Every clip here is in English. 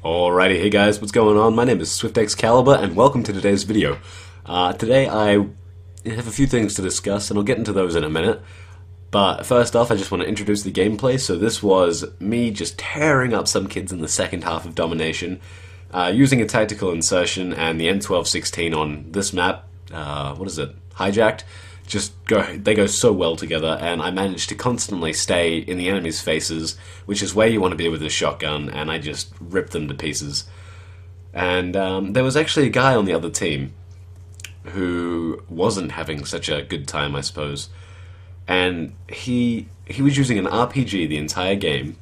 Alrighty, hey guys, what's going on? My name is SwiftXcaliber, and welcome to today's video. Today I have a few things to discuss, and I'll get into those in a minute. But first off, I just want to introduce the gameplay. So this was me just tearing up some kids in the second half of Domination, using a tactical insertion and the N1216 on this map. What is it? Hijacked. They go so well together, and I managed to constantly stay in the enemy's faces, which is where you want to be with a shotgun, and I just ripped them to pieces. And there was actually a guy on the other team who wasn't having such a good time, I suppose, and he was using an RPG the entire game,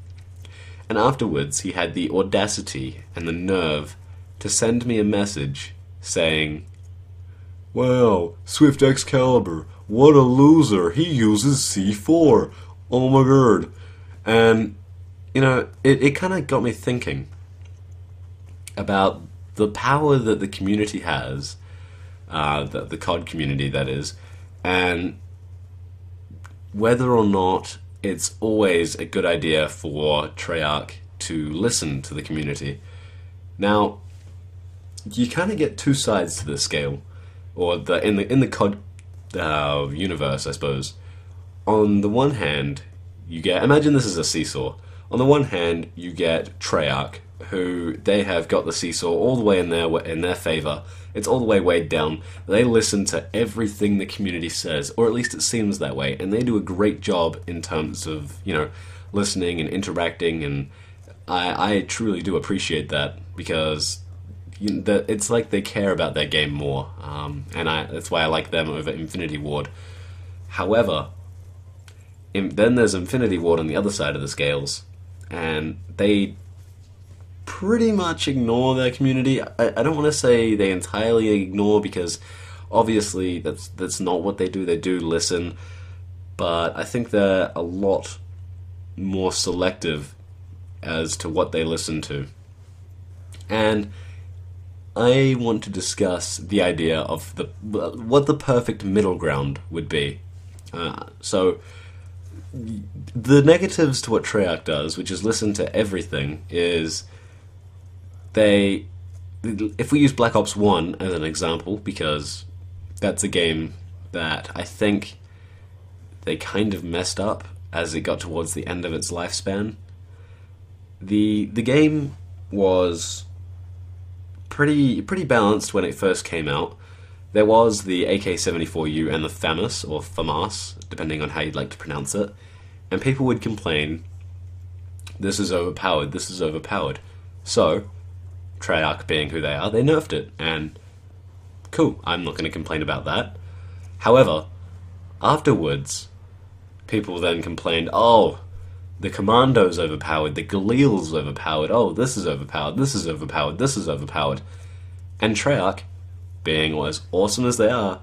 and afterwards he had the audacity and the nerve to send me a message saying, "Wow, SwiftXcaliber, what a loser, he uses C4, oh my god." And, you know, it kind of got me thinking about the power that the community has, the COD community that is, and whether or not it's always a good idea for Treyarch to listen to the community. Now, you kind of get two sides to this scale, or in the COD universe, I suppose. On the one hand, you get, imagine this is a seesaw. On the one hand, you get Treyarch, who they have got the seesaw all the way in their favor. It's all the way weighed down. They listen to everything the community says, or at least it seems that way, and they do a great job in terms of, you know, listening and interacting, and I truly do appreciate that, because it's like they care about their game more, and that's why I like them over Infinity Ward. However, then there's Infinity Ward on the other side of the scales, and they pretty much ignore their community. I don't want to say they entirely ignore, because obviously that's not what they do. They do listen, but I think they're a lot more selective as to what they listen to. And I want to discuss the idea of what the perfect middle ground would be. So the negatives to what Treyarch does, which is listen to everything, is if we use Black Ops 1 as an example, because that's a game that I think they kind of messed up as it got towards the end of its lifespan. The game was pretty balanced when it first came out. There was the AK-74U and the FAMAS, or FAMAS, depending on how you'd like to pronounce it, and people would complain, "This is overpowered, this is overpowered." So Treyarch, being who they are, they nerfed it, and cool, I'm not going to complain about that. However, afterwards, people then complained, "Oh, the Commando's overpowered, the Galil's overpowered, oh, this is overpowered, this is overpowered, this is overpowered." And Treyarch, being as awesome as they are,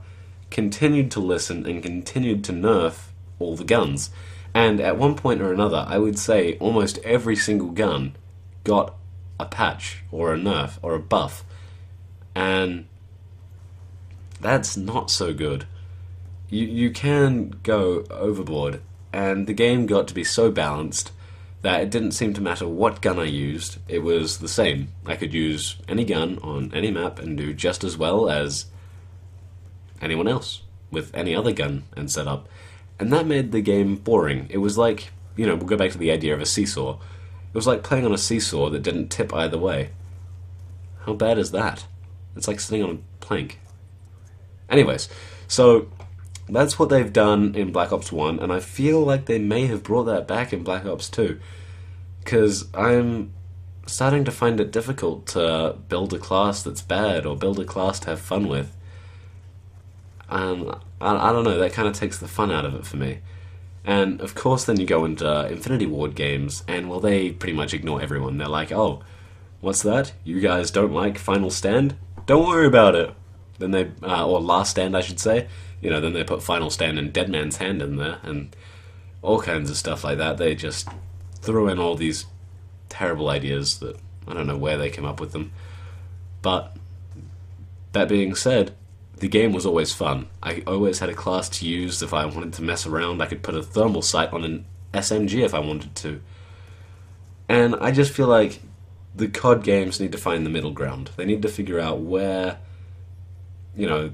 continued to listen and continued to nerf all the guns. And at one point or another, I would say almost every single gun got a patch, or a nerf, or a buff. And that's not so good. You can go overboard, and the game got to be so balanced that it didn't seem to matter what gun I used, it was the same. I could use any gun on any map and do just as well as anyone else with any other gun and setup. And that made the game boring. It was like, you know, we'll go back to the idea of a seesaw. It was like playing on a seesaw that didn't tip either way. How bad is that? It's like sitting on a plank. Anyways, so that's what they've done in Black Ops 1, and I feel like they may have brought that back in Black Ops 2. Because I'm starting to find it difficult to build a class that's bad, or build a class to have fun with. And I don't know, that kind of takes the fun out of it for me. And of course then you go into Infinity Ward games, and well, they pretty much ignore everyone. They're like, "Oh, what's that? You guys don't like Final Stand? Don't worry about it." Then they, or Last Stand I should say, you know, then they put Final Stand and Dead Man's Hand in there, and all kinds of stuff like that. They just threw in all these terrible ideas that I don't know where they came up with them. But that being said, the game was always fun. I always had a class to use if I wanted to mess around. I could put a thermal sight on an SMG if I wanted to. And I just feel like the COD games need to find the middle ground. They need to figure out where, you know,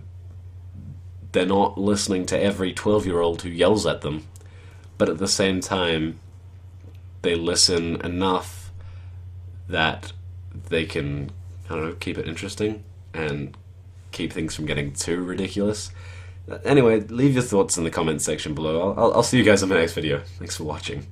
they're not listening to every 12-year-old who yells at them, but at the same time, they listen enough that they can, I don't know, keep it interesting and keep things from getting too ridiculous. Anyway, leave your thoughts in the comments section below. I'll see you guys in my next video. Thanks for watching.